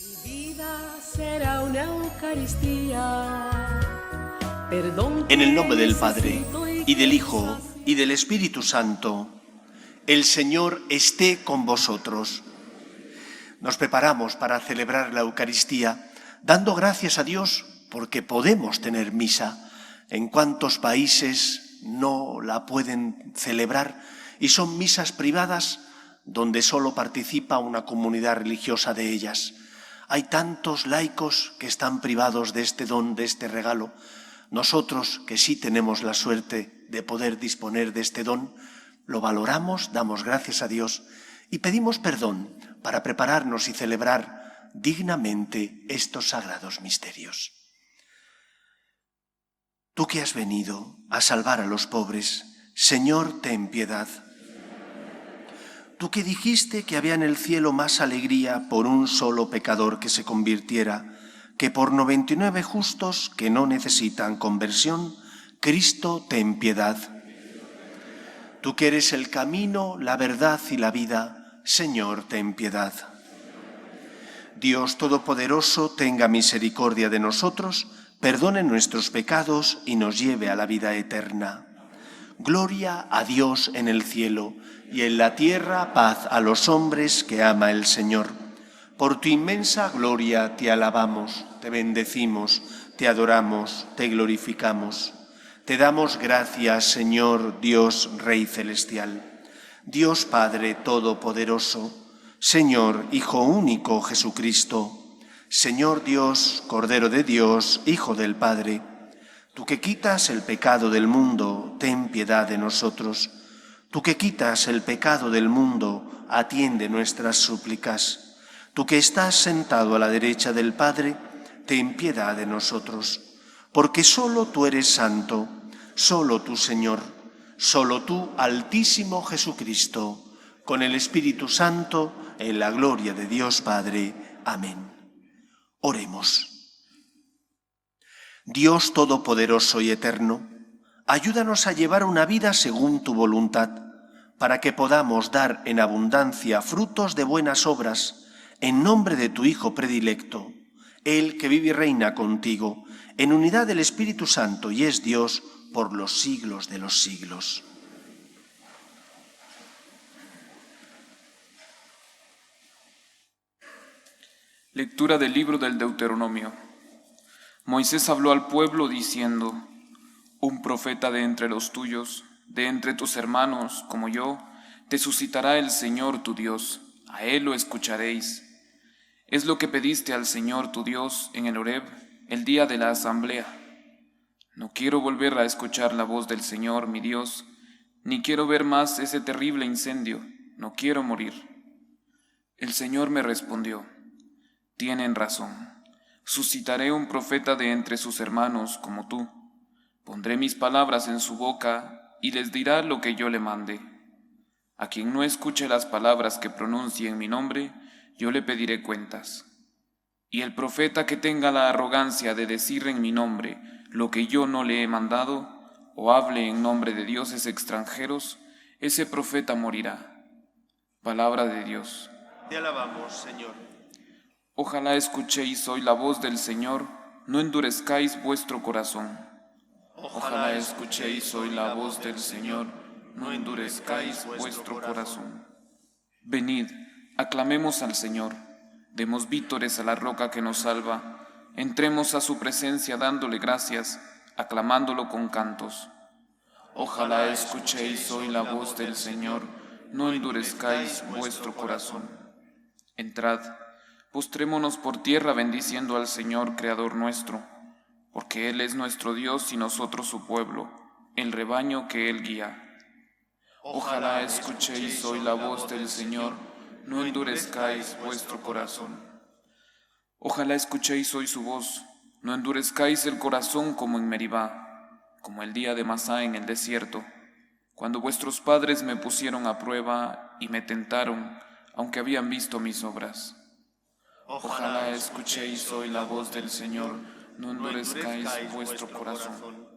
Mi vida será una Eucaristía. Perdón En el nombre del Padre, y del Hijo, y del Espíritu Santo, el Señor esté con vosotros. Nos preparamos para celebrar la Eucaristía, dando gracias a Dios porque podemos tener misa. En cuántos países no la pueden celebrar y son misas privadas donde solo participa una comunidad religiosa de ellas. Hay tantos laicos que están privados de este don, de este regalo. Nosotros, que sí tenemos la suerte de poder disponer de este don, lo valoramos, damos gracias a Dios y pedimos perdón para prepararnos y celebrar dignamente estos sagrados misterios. Tú que has venido a salvar a los pobres, Señor, ten piedad. Tú que dijiste que había en el cielo más alegría por un solo pecador que se convirtiera, que por 99 justos que no necesitan conversión, Cristo, ten piedad. Tú que eres el camino, la verdad y la vida, Señor, ten piedad. Dios Todopoderoso, tenga misericordia de nosotros, perdone nuestros pecados y nos lleve a la vida eterna. Gloria a Dios en el cielo y en la tierra paz a los hombres que ama el Señor. Por tu inmensa gloria te alabamos, te bendecimos, te adoramos, te glorificamos. Te damos gracias, Señor Dios Rey Celestial, Dios Padre Todopoderoso, Señor Hijo único Jesucristo, Señor Dios, Cordero de Dios, Hijo del Padre. Tú que quitas el pecado del mundo, ten piedad de nosotros. Tú que quitas el pecado del mundo, atiende nuestras súplicas. Tú que estás sentado a la derecha del Padre, ten piedad de nosotros. Porque solo tú eres santo, solo tú, Señor, solo tú, Altísimo Jesucristo, con el Espíritu Santo, en la gloria de Dios Padre. Amén. Oremos. Dios Todopoderoso y Eterno, ayúdanos a llevar una vida según tu voluntad, para que podamos dar en abundancia frutos de buenas obras, en nombre de tu Hijo predilecto, Él que vive y reina contigo, en unidad del Espíritu Santo y es Dios por los siglos de los siglos. Lectura del libro del Deuteronomio. Moisés habló al pueblo diciendo: Un profeta de entre los tuyos, de entre tus hermanos, como yo, te suscitará el Señor tu Dios, a él lo escucharéis. Es lo que pediste al Señor tu Dios en el Horeb, el día de la asamblea. No quiero volver a escuchar la voz del Señor mi Dios, ni quiero ver más ese terrible incendio, no quiero morir. El Señor me respondió: Tienen razón. Suscitaré un profeta de entre sus hermanos como tú. Pondré mis palabras en su boca y les dirá lo que yo le mande. A quien no escuche las palabras que pronuncie en mi nombre, yo le pediré cuentas. Y el profeta que tenga la arrogancia de decir en mi nombre lo que yo no le he mandado, o hable en nombre de dioses extranjeros, ese profeta morirá. Palabra de Dios. Te alabamos, Señor. Ojalá escuchéis hoy la voz del Señor, no endurezcáis vuestro corazón. Ojalá escuchéis hoy la voz del Señor, no endurezcáis vuestro corazón. Venid, aclamemos al Señor, demos vítores a la roca que nos salva, entremos a su presencia dándole gracias, aclamándolo con cantos. Ojalá escuchéis hoy la voz del Señor, no endurezcáis vuestro corazón. Entrad, postrémonos por tierra bendiciendo al Señor, Creador nuestro, porque Él es nuestro Dios y nosotros su pueblo, el rebaño que Él guía. Ojalá escuchéis hoy la voz del Señor, no endurezcáis vuestro corazón. Ojalá escuchéis hoy su voz, no endurezcáis el corazón como en Meribá, como el día de Masá en el desierto, cuando vuestros padres me pusieron a prueba y me tentaron, aunque habían visto mis obras. Ojalá escuchéis hoy la voz del Señor, no endurezcáis vuestro corazón.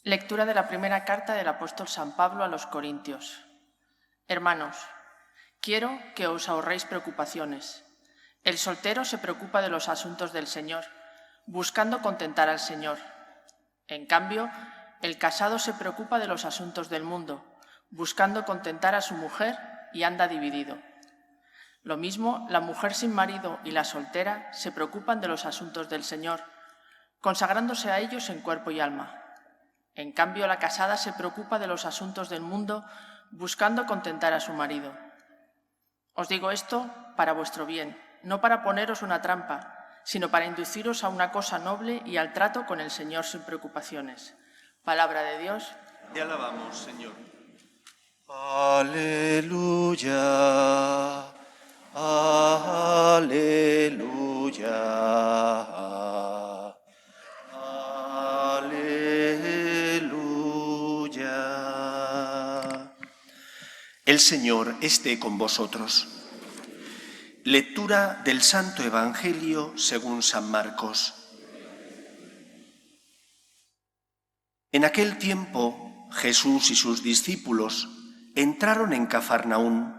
Lectura de la primera carta del apóstol San Pablo a los Corintios. Hermanos, Quiero que os ahorréis preocupaciones. El soltero se preocupa de los asuntos del Señor, buscando contentar al Señor. En cambio, el casado se preocupa de los asuntos del mundo, buscando contentar a su mujer y anda dividido. Lo mismo, la mujer sin marido y la soltera se preocupan de los asuntos del Señor, consagrándose a ellos en cuerpo y alma. En cambio, la casada se preocupa de los asuntos del mundo, buscando contentar a su marido. Os digo esto para vuestro bien, no para poneros una trampa, sino para induciros a una cosa noble y al trato con el Señor sin preocupaciones. Palabra de Dios. Te alabamos, Señor. Aleluya, aleluya, aleluya. El Señor esté con vosotros. Lectura del Santo Evangelio según San Marcos. En aquel tiempo, Jesús y sus discípulos entraron en Cafarnaún,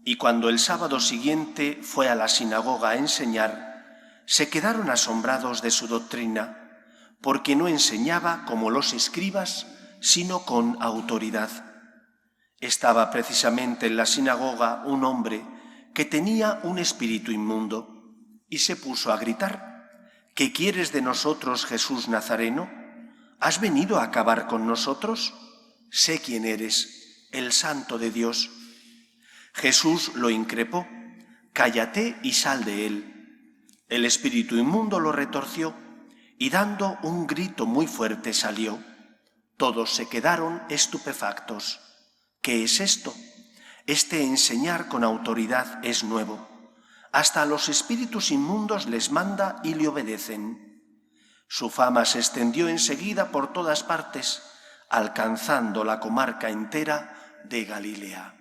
y cuando el sábado siguiente fue a la sinagoga a enseñar, se quedaron asombrados de su doctrina, porque no enseñaba como los escribas, sino con autoridad. Estaba precisamente en la sinagoga un hombre que tenía un espíritu inmundo, y se puso a gritar: ¿Qué quieres de nosotros, Jesús Nazareno? ¿Has venido a acabar con nosotros? Sé quién eres, el Santo de Dios. Jesús lo increpó: Cállate y sal de él. El espíritu inmundo lo retorció, y dando un grito muy fuerte salió. Todos se quedaron estupefactos. ¿Qué es esto? Este enseñar con autoridad es nuevo. Hasta a los espíritus inmundos les manda y le obedecen. Su fama se extendió enseguida por todas partes, alcanzando la comarca entera de Galilea.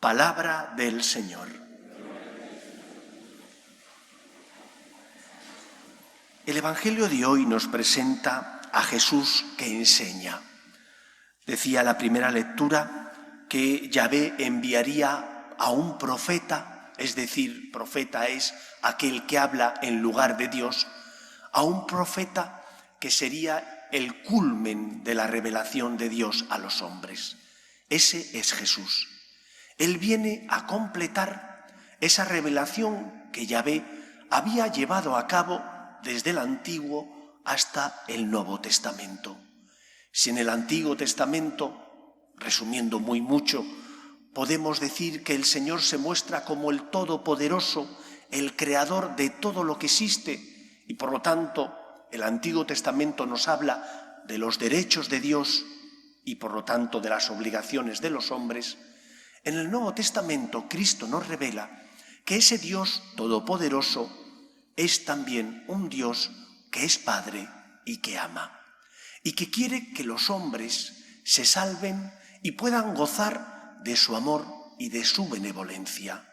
Palabra del Señor. El Evangelio de hoy nos presenta a Jesús que enseña. Decía la primera lectura que Yahvé enviaría a un profeta, es decir, profeta es aquel que habla en lugar de Dios, a un profeta que sería el culmen de la revelación de Dios a los hombres. Ese es Jesús. Él viene a completar esa revelación que Yahvé había llevado a cabo desde el Antiguo hasta el Nuevo Testamento. Si en el Antiguo Testamento, resumiendo muy mucho, podemos decir que el Señor se muestra como el Todopoderoso, el Creador de todo lo que existe, y por lo tanto el Antiguo Testamento nos habla de los derechos de Dios y por lo tanto de las obligaciones de los hombres. En el Nuevo Testamento Cristo nos revela que ese Dios todopoderoso es también un Dios que es Padre y que ama, y que quiere que los hombres se salven y puedan gozar de su amor y de su benevolencia.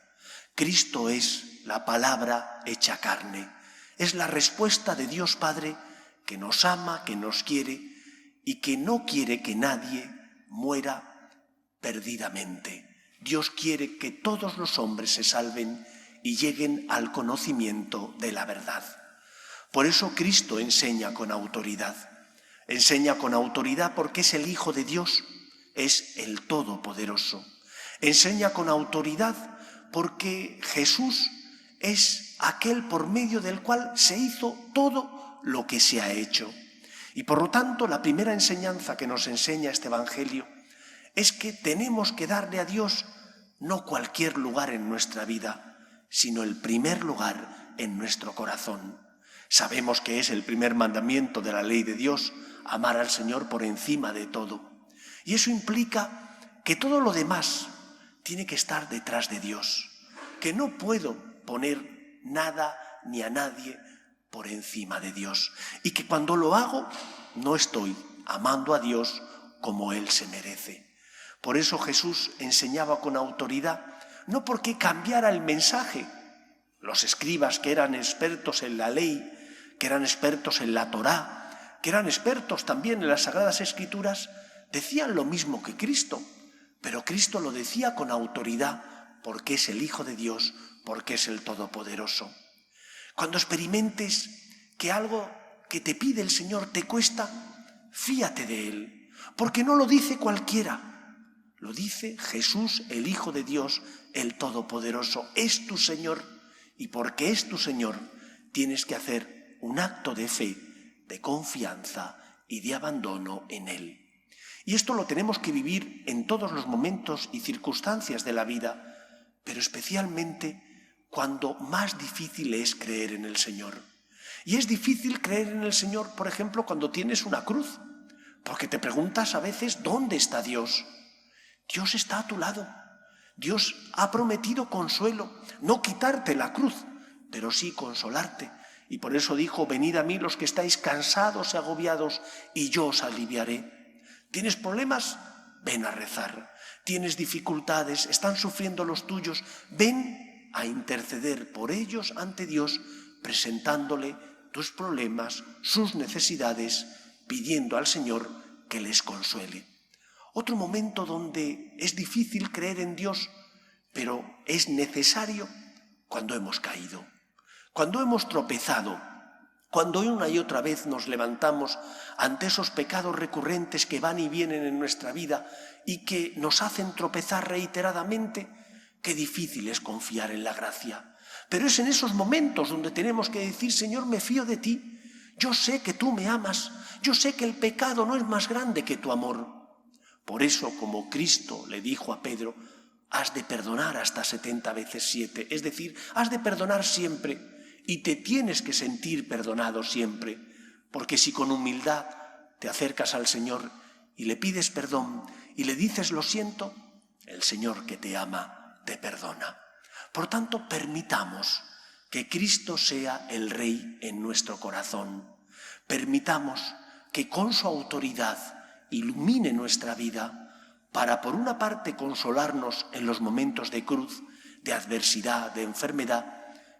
Cristo es la palabra hecha carne, es la respuesta de Dios Padre que nos ama, que nos quiere y que no quiere que nadie muera perdidamente. Dios quiere que todos los hombres se salven y lleguen al conocimiento de la verdad. Por eso Cristo enseña con autoridad. Enseña con autoridad porque es el Hijo de Dios, es el Todopoderoso. Enseña con autoridad porque Jesús es aquel por medio del cual se hizo todo lo que se ha hecho. Y por lo tanto, la primera enseñanza que nos enseña este Evangelio es que tenemos que darle a Dios no cualquier lugar en nuestra vida, sino el primer lugar en nuestro corazón. Sabemos que es el primer mandamiento de la ley de Dios, amar al Señor por encima de todo. Y eso implica que todo lo demás tiene que estar detrás de Dios, que no puedo poner nada ni a nadie por encima de Dios, y que cuando lo hago no estoy amando a Dios como Él se merece. Por eso Jesús enseñaba con autoridad, no porque cambiara el mensaje. Los escribas que eran expertos en la ley, que eran expertos en la Torá, que eran expertos también en las Sagradas Escrituras, decían lo mismo que Cristo, pero Cristo lo decía con autoridad porque es el Hijo de Dios, porque es el Todopoderoso. Cuando experimentes que algo que te pide el Señor te cuesta, fíate de Él, porque no lo dice cualquiera, lo dice Jesús, el Hijo de Dios, el Todopoderoso. Es tu Señor, y porque es tu Señor, tienes que hacer un acto de fe, de confianza y de abandono en Él. Y esto lo tenemos que vivir en todos los momentos y circunstancias de la vida, pero especialmente cuando más difícil es creer en el Señor. Y es difícil creer en el Señor, por ejemplo, cuando tienes una cruz, porque te preguntas a veces, ¿dónde está Dios? Dios está a tu lado. Dios ha prometido consuelo, no quitarte la cruz, pero sí consolarte. Y por eso dijo, venid a mí los que estáis cansados y agobiados, y yo os aliviaré. ¿Tienes problemas? Ven a rezar. ¿Tienes dificultades? ¿Están sufriendo los tuyos? Ven a interceder por ellos ante Dios, presentándole tus problemas, sus necesidades, pidiendo al Señor que les consuele. Otro momento donde es difícil creer en Dios, pero es necesario cuando hemos caído, cuando hemos tropezado, cuando una y otra vez nos levantamos ante esos pecados recurrentes que van y vienen en nuestra vida y que nos hacen tropezar reiteradamente. Qué difícil es confiar en la gracia. Pero es en esos momentos donde tenemos que decir, Señor, me fío de ti. Yo sé que tú me amas. Yo sé que el pecado no es más grande que tu amor. Por eso, como Cristo le dijo a Pedro, has de perdonar hasta 70 veces 7. Es decir, has de perdonar siempre. Y te tienes que sentir perdonado siempre. Porque si con humildad te acercas al Señor y le pides perdón y le dices lo siento, el Señor que te ama te perdona. Por tanto, permitamos que Cristo sea el Rey en nuestro corazón. Permitamos que con su autoridad ilumine nuestra vida para, por una parte, consolarnos en los momentos de cruz, de adversidad, de enfermedad,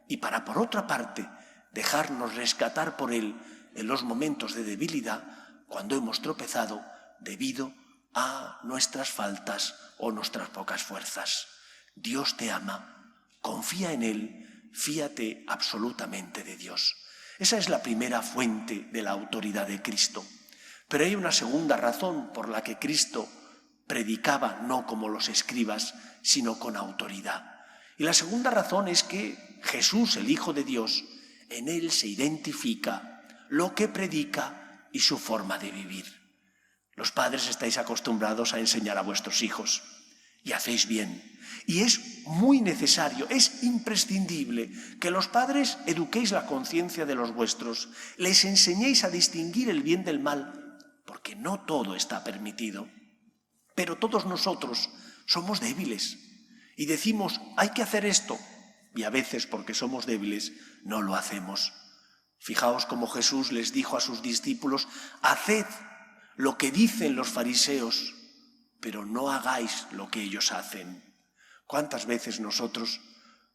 y para, por otra parte, dejarnos rescatar por Él en los momentos de debilidad, cuando hemos tropezado debido a nuestras faltas o nuestras pocas fuerzas. Dios te ama. Confía en Él, fíate absolutamente de Dios. Esa es la primera fuente de la autoridad de Cristo. Pero hay una segunda razón por la que Cristo predicaba no como los escribas, sino con autoridad. Y la segunda razón es que Jesús, el Hijo de Dios, en Él se identifica lo que predica y su forma de vivir. Los padres estáis acostumbrados a enseñar a vuestros hijos y hacéis bien. Y es muy necesario, es imprescindible que los padres eduquéis la conciencia de los vuestros, les enseñéis a distinguir el bien del mal, porque no todo está permitido. Pero todos nosotros somos débiles y decimos, hay que hacer esto, y a veces porque somos débiles no lo hacemos. Fijaos cómo Jesús les dijo a sus discípulos, haced lo que dicen los fariseos, pero no hagáis lo que ellos hacen. ¿Cuántas veces nosotros,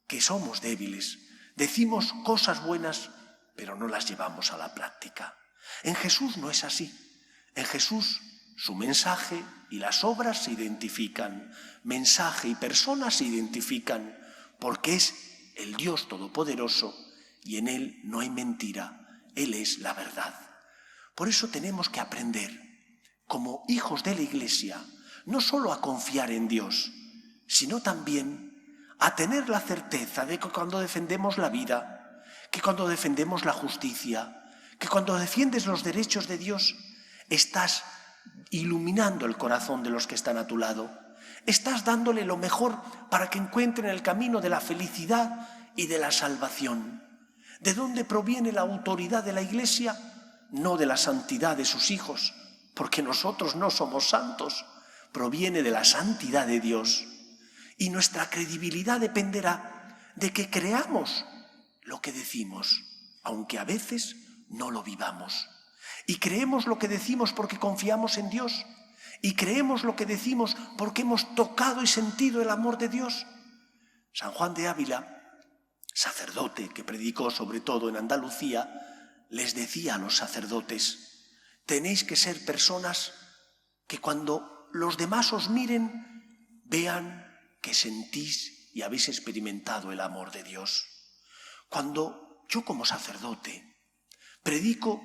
que somos débiles, decimos cosas buenas, pero no las llevamos a la práctica? En Jesús no es así. En Jesús su mensaje y las obras se identifican. Mensaje y personas se identifican porque es el Dios Todopoderoso y en Él no hay mentira. Él es la verdad. Por eso tenemos que aprender, como hijos de la Iglesia, no solo a confiar en Dios, sino también a tener la certeza de que cuando defendemos la vida, que cuando defendemos la justicia, que cuando defiendes los derechos de Dios, estás iluminando el corazón de los que están a tu lado. Estás dándole lo mejor para que encuentren el camino de la felicidad y de la salvación. ¿De dónde proviene la autoridad de la Iglesia? No de la santidad de sus hijos, porque nosotros no somos santos. Proviene de la santidad de Dios. Y nuestra credibilidad dependerá de que creamos lo que decimos, aunque a veces no lo vivamos. Y creemos lo que decimos porque confiamos en Dios. Y creemos lo que decimos porque hemos tocado y sentido el amor de Dios. San Juan de Ávila, sacerdote que predicó sobre todo en Andalucía, les decía a los sacerdotes, tenéis que ser personas que cuando los demás os miren, vean que sentís y habéis experimentado el amor de Dios. Cuando yo como sacerdote predico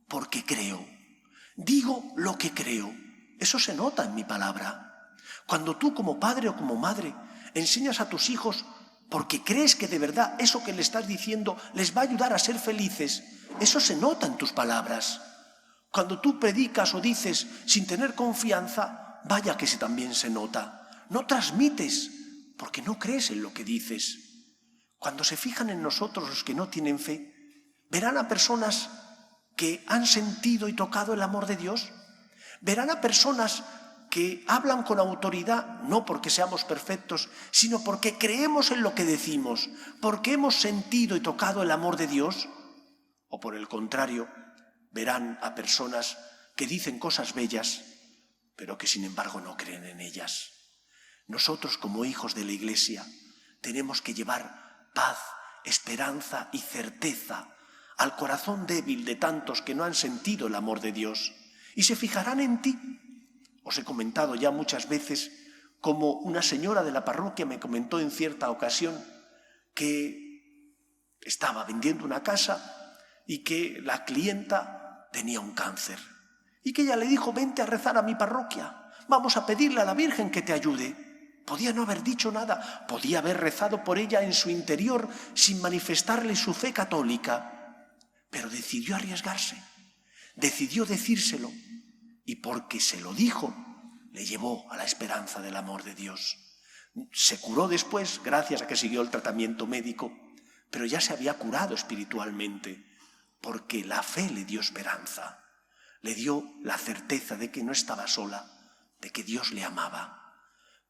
porque creo, digo lo que creo, eso se nota en mi palabra. Cuando tú como padre o como madre enseñas a tus hijos porque crees que de verdad eso que le estás diciendo les va a ayudar a ser felices, eso se nota en tus palabras. Cuando tú predicas o dices sin tener confianza, vaya que también se nota. No transmites porque no crees en lo que dices. Cuando se fijan en nosotros los que no tienen fe, verán a personas que han sentido y tocado el amor de Dios. Verán a personas que hablan con autoridad, no porque seamos perfectos, sino porque creemos en lo que decimos, porque hemos sentido y tocado el amor de Dios. O por el contrario, verán a personas que dicen cosas bellas, pero que sin embargo no creen en ellas. Nosotros como hijos de la Iglesia tenemos que llevar paz, esperanza y certeza al corazón débil de tantos que no han sentido el amor de Dios y se fijarán en ti. Os he comentado ya muchas veces como una señora de la parroquia me comentó en cierta ocasión que estaba vendiendo una casa y que la clienta tenía un cáncer y que ella le dijo: vente a rezar a mi parroquia, vamos a pedirle a la Virgen que te ayude. Podía no haber dicho nada, podía haber rezado por ella en su interior sin manifestarle su fe católica, pero decidió arriesgarse, decidió decírselo y porque se lo dijo, le llevó a la esperanza del amor de Dios. Se curó después gracias a que siguió el tratamiento médico, pero ya se había curado espiritualmente porque la fe le dio esperanza, le dio la certeza de que no estaba sola, de que Dios le amaba.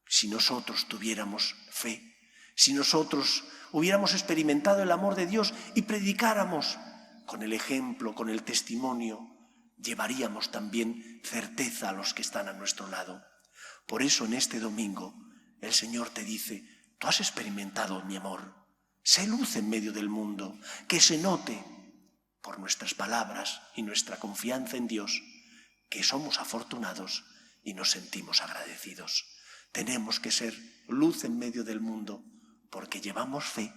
Si nosotros tuviéramos fe, si nosotros hubiéramos experimentado el amor de Dios y predicáramos con el ejemplo, con el testimonio, llevaríamos también certeza a los que están a nuestro lado. Por eso en este domingo el Señor te dice: tú has experimentado mi amor, sé luz en medio del mundo, que se note por nuestras palabras y nuestra confianza en Dios que somos afortunados y nos sentimos agradecidos. Tenemos que ser luz en medio del mundo porque llevamos fe,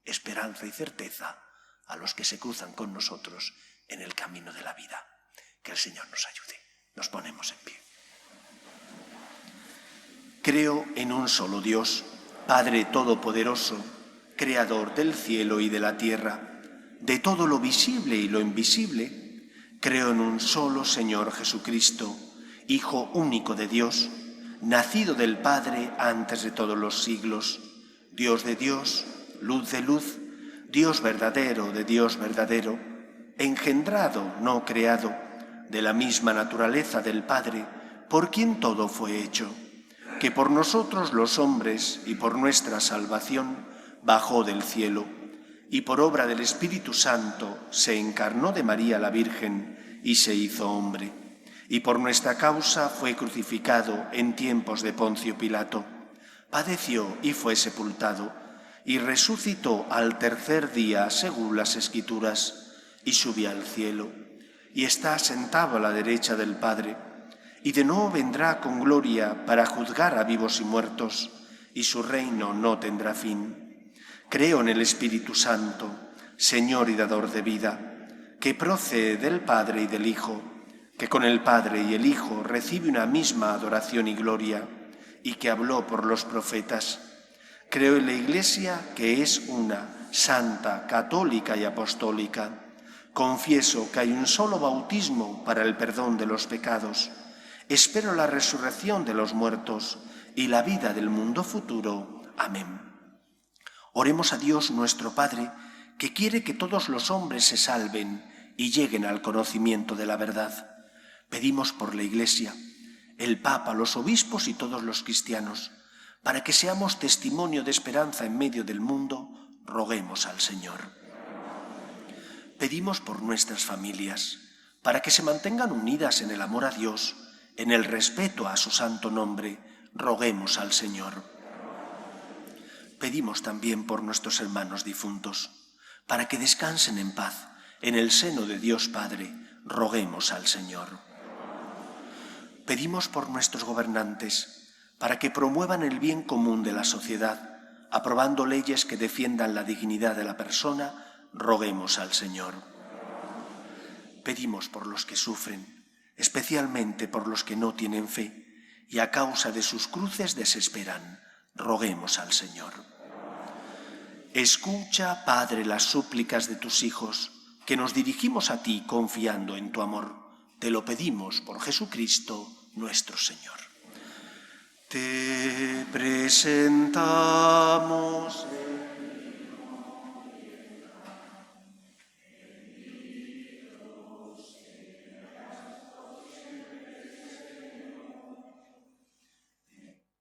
esperanza y certeza a los que se cruzan con nosotros en el camino de la vida. Que el Señor nos ayude. Nos ponemos en pie. Creo en un solo Dios, Padre Todopoderoso, Creador del cielo y de la tierra, de todo lo visible y lo invisible. Creo en un solo Señor Jesucristo, Hijo único de Dios, nacido del Padre antes de todos los siglos, Dios de Dios, luz de luz, Dios verdadero de Dios verdadero, engendrado, no creado, de la misma naturaleza del Padre, por quien todo fue hecho, que por nosotros los hombres y por nuestra salvación bajó del cielo, y por obra del Espíritu Santo se encarnó de María la Virgen y se hizo hombre, y por nuestra causa fue crucificado en tiempos de Poncio Pilato, padeció y fue sepultado, y resucitó al tercer día según las Escrituras, y subió al cielo, y está sentado a la derecha del Padre, y de nuevo vendrá con gloria para juzgar a vivos y muertos, y su reino no tendrá fin. Creo en el Espíritu Santo, Señor y dador de vida, que procede del Padre y del Hijo, que con el Padre y el Hijo recibe una misma adoración y gloria, y que habló por los profetas. Creo en la Iglesia, que es una, santa, católica y apostólica. Confieso que hay un solo bautismo para el perdón de los pecados. Espero la resurrección de los muertos y la vida del mundo futuro. Amén. Oremos a Dios nuestro Padre, que quiere que todos los hombres se salven y lleguen al conocimiento de la verdad. Pedimos por la Iglesia, el Papa, los obispos y todos los cristianos, para que seamos testimonio de esperanza en medio del mundo. Roguemos al Señor. Pedimos por nuestras familias, para que se mantengan unidas en el amor a Dios, en el respeto a su santo nombre. Roguemos al Señor. Pedimos también por nuestros hermanos difuntos, para que descansen en paz en el seno de Dios Padre. Roguemos al Señor. Pedimos por nuestros gobernantes, para que promuevan el bien común de la sociedad, aprobando leyes que defiendan la dignidad de la persona, roguemos al Señor. Pedimos por los que sufren, especialmente por los que no tienen fe y a causa de sus cruces desesperan, roguemos al Señor. Escucha, Padre, las súplicas de tus hijos, que nos dirigimos a ti confiando en tu amor. Te lo pedimos por Jesucristo nuestro Señor. Te presentamos.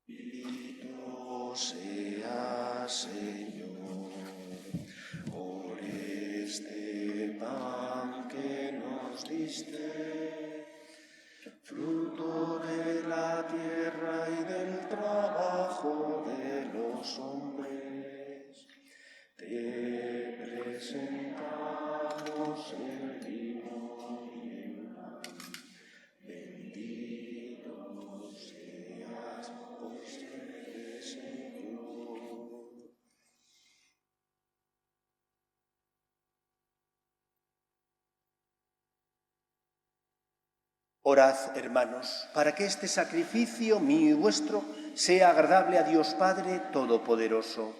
Bendito sea, Señor, por este pan que nos diste, fruto de la tierra y del trabajo de los hombres. Te presentamos el vino y el pan. Bendito seas por siempre, Señor. Orad, hermanos, para que este sacrificio mío y vuestro sea agradable a Dios Padre Todopoderoso.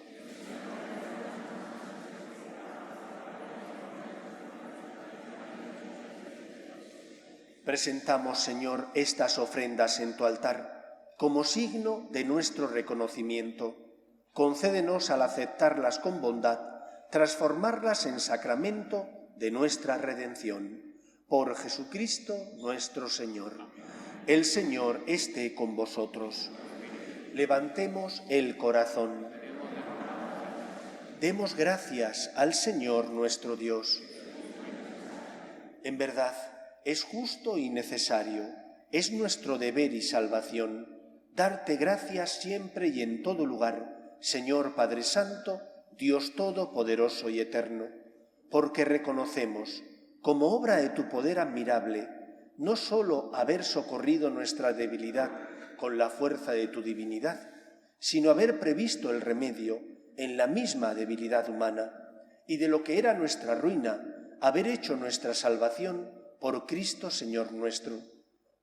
Presentamos, Señor, estas ofrendas en tu altar como signo de nuestro reconocimiento. Concédenos, al aceptarlas con bondad, transformarlas en sacramento de nuestra redención. Por Jesucristo nuestro Señor. El Señor esté con vosotros. Levantemos el corazón. Demos gracias al Señor nuestro Dios. En verdad, es justo y necesario, es nuestro deber y salvación, darte gracias siempre y en todo lugar, Señor Padre Santo, Dios Todopoderoso y Eterno, porque reconocemos, como obra de tu poder admirable, no sólo haber socorrido nuestra debilidad con la fuerza de tu divinidad, sino haber previsto el remedio en la misma debilidad humana, y de lo que era nuestra ruina, haber hecho nuestra salvación por Cristo Señor nuestro.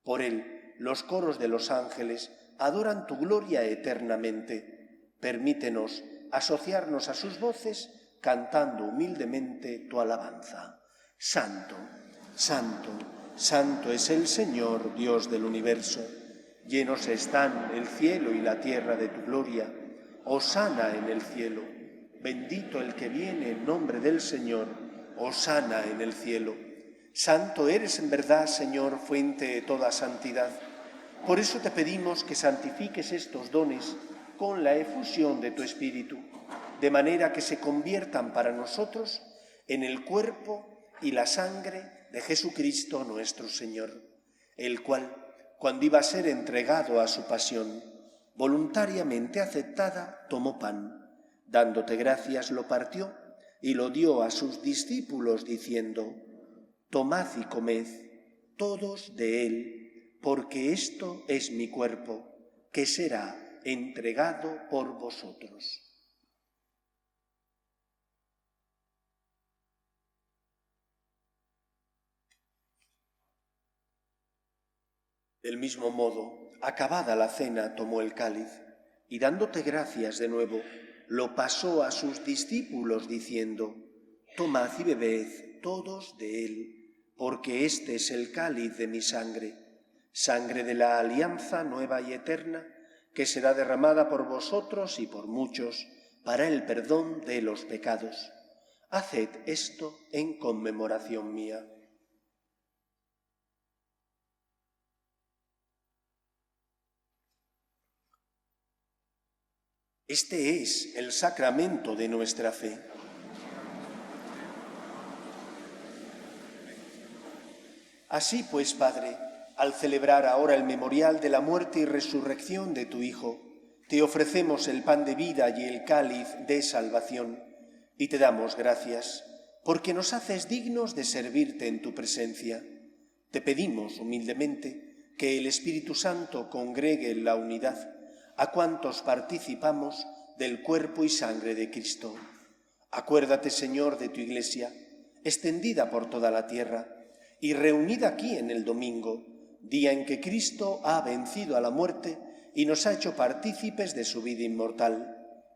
Por Él, los coros de los ángeles adoran tu gloria eternamente. Permítenos asociarnos a sus voces, cantando humildemente tu alabanza. Santo, santo, santo es el Señor, Dios del universo. Llenos están el cielo y la tierra de tu gloria. Hosana en el cielo. Bendito el que viene en nombre del Señor. Hosana en el cielo. Santo eres en verdad, Señor, fuente de toda santidad. Por eso te pedimos que santifiques estos dones con la efusión de tu Espíritu, de manera que se conviertan para nosotros en el cuerpo y la sangre de Jesucristo nuestro Señor, el cual, cuando iba a ser entregado a su pasión, voluntariamente aceptada, tomó pan, dándote gracias lo partió y lo dio a sus discípulos diciendo: tomad y comed todos de él, porque esto es mi cuerpo, que será entregado por vosotros. Del mismo modo, acabada la cena, tomó el cáliz, y dándote gracias de nuevo, lo pasó a sus discípulos diciendo: tomad y bebed todos de él, porque este es el cáliz de mi sangre, sangre de la alianza nueva y eterna, que será derramada por vosotros y por muchos para el perdón de los pecados. Haced esto en conmemoración mía. Este es el sacramento de nuestra fe. Así pues, Padre, al celebrar ahora el memorial de la muerte y resurrección de tu Hijo, te ofrecemos el pan de vida y el cáliz de salvación, y te damos gracias, porque nos haces dignos de servirte en tu presencia. Te pedimos humildemente que el Espíritu Santo congregue en la unidad a cuantos participamos del cuerpo y sangre de Cristo. Acuérdate, Señor, de tu Iglesia, extendida por toda la tierra y reunida aquí en el domingo, día en que Cristo ha vencido a la muerte y nos ha hecho partícipes de su vida inmortal,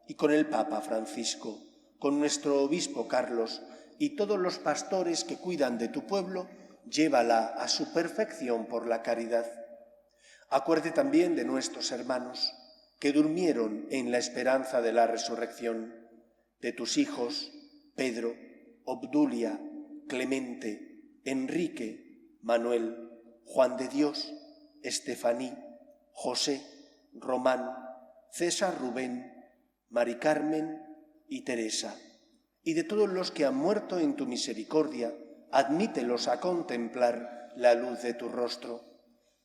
y con el Papa Francisco, con nuestro obispo Carlos y todos los pastores que cuidan de tu pueblo, llévala a su perfección por la caridad. Acuérdate también de nuestros hermanos que durmieron en la esperanza de la resurrección, de tus hijos Pedro, Obdulia, Clemente, Enrique, Manuel, Juan de Dios, Estefaní, José, Román, César Rubén, Mari Carmen y Teresa, y de todos los que han muerto en tu misericordia, admítelos a contemplar la luz de tu rostro.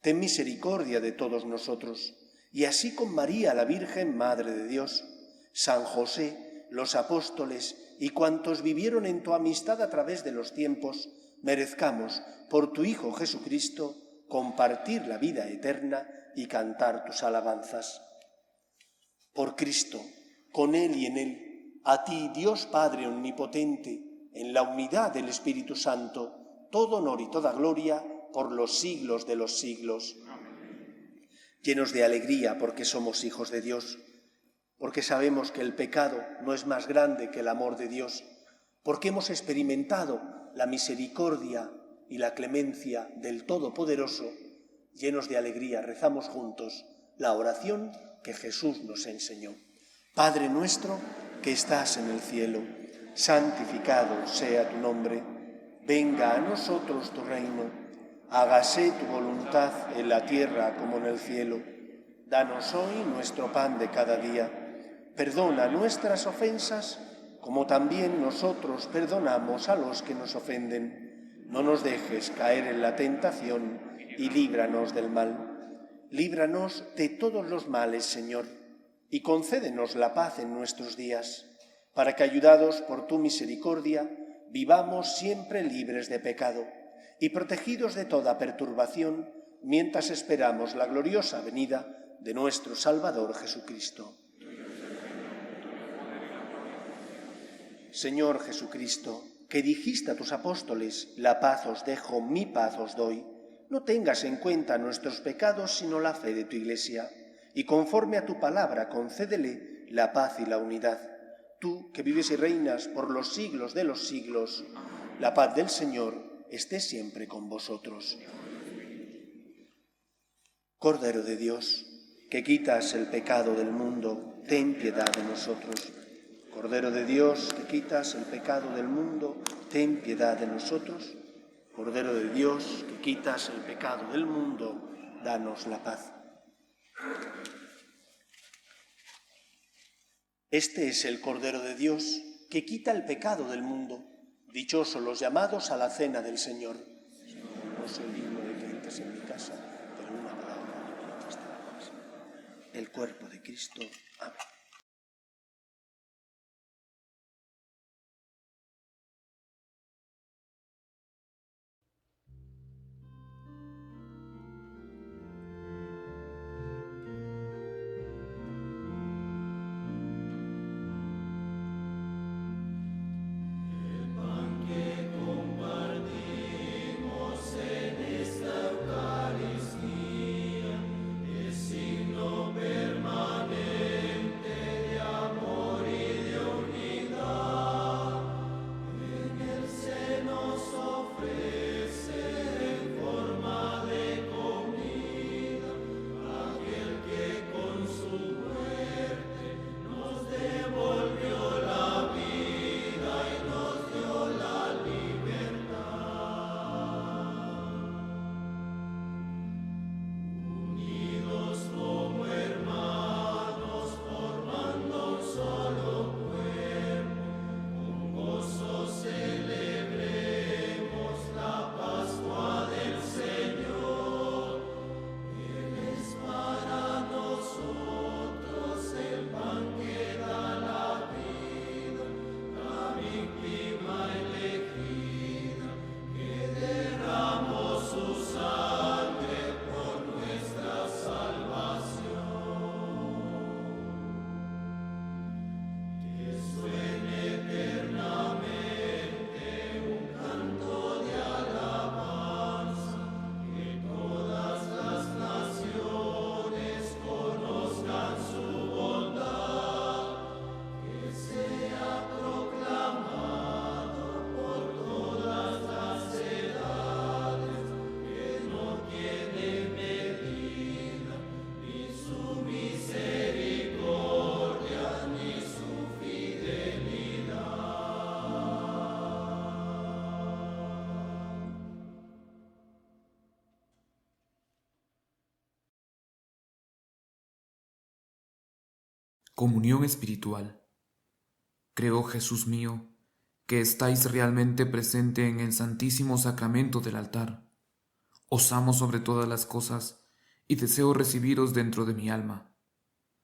Ten misericordia de todos nosotros, y así con María, la Virgen Madre de Dios, San José, los apóstoles y cuantos vivieron en tu amistad a través de los tiempos, merezcamos, por tu Hijo Jesucristo, compartir la vida eterna y cantar tus alabanzas. Por Cristo, con Él y en Él, a ti, Dios Padre Omnipotente, en la unidad del Espíritu Santo, todo honor y toda gloria por los siglos de los siglos. Llenos de alegría porque somos hijos de Dios, porque sabemos que el pecado no es más grande que el amor de Dios, porque hemos experimentado la misericordia y la clemencia del Todopoderoso, llenos de alegría rezamos juntos la oración que Jesús nos enseñó. Padre nuestro que estás en el cielo, santificado sea tu nombre, venga a nosotros tu reino, hágase tu voluntad en la tierra como en el cielo. Danos hoy nuestro pan de cada día. Perdona nuestras ofensas, como también nosotros perdonamos a los que nos ofenden. No nos dejes caer en la tentación y líbranos del mal. Líbranos de todos los males, Señor, y concédenos la paz en nuestros días, para que, ayudados por tu misericordia, vivamos siempre libres de pecado y protegidos de toda perturbación, mientras esperamos la gloriosa venida de nuestro Salvador Jesucristo. Señor Jesucristo, que dijiste a tus apóstoles, la paz os dejo, mi paz os doy, no tengas en cuenta nuestros pecados, sino la fe de tu Iglesia, y conforme a tu palabra concédele la paz y la unidad. Tú, que vives y reinas por los siglos de los siglos, la paz del Señor esté siempre con vosotros. Cordero de Dios, que quitas el pecado del mundo, ten piedad de nosotros. Cordero de Dios, que quitas el pecado del mundo, ten piedad de nosotros. Cordero de Dios, que quitas el pecado del mundo, danos la paz. Este es el Cordero de Dios, que quita el pecado del mundo. Dichosos los llamados a la cena del Señor. No soy digno de que entres en mi casa, pero una palabra y no bastará más. El cuerpo de Cristo. Amén. Permanente Comunión espiritual. Creo, Jesús mío, que estáis realmente presente en el Santísimo Sacramento del altar. Os amo sobre todas las cosas y deseo recibiros dentro de mi alma.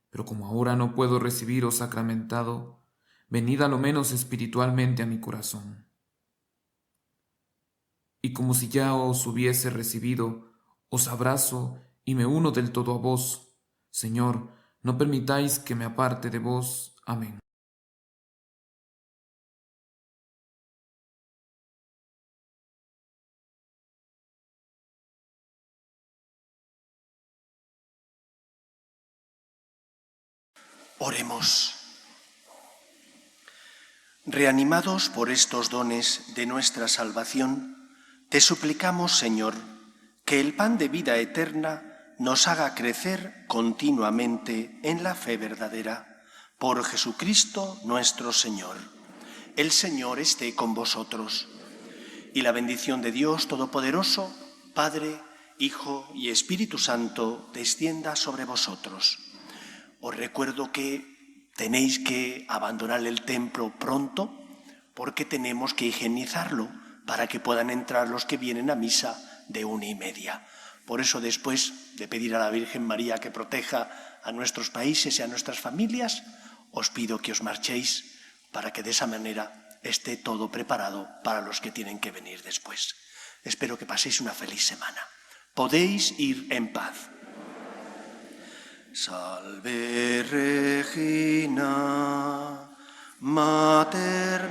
Pero como ahora no puedo recibiros sacramentado, venid a lo menos espiritualmente a mi corazón. Y como si ya os hubiese recibido, os abrazo y me uno del todo a vos. Señor, no permitáis que me aparte de vos. Amén. Oremos. Reanimados por estos dones de nuestra salvación, te suplicamos, Señor, que el pan de vida eterna nos haga crecer continuamente en la fe verdadera. Por Jesucristo nuestro Señor. El Señor esté con vosotros. Y la bendición de Dios Todopoderoso, Padre, Hijo y Espíritu Santo, descienda sobre vosotros. Os recuerdo que tenéis que abandonar el templo pronto porque tenemos que higienizarlo para que puedan entrar los que vienen a misa de 1:30. Por eso, después de pedir a la Virgen María que proteja a nuestros países y a nuestras familias, os pido que os marchéis para que de esa manera esté todo preparado para los que tienen que venir después. Espero que paséis una feliz semana. Podéis ir en paz. Salve Regina, Mater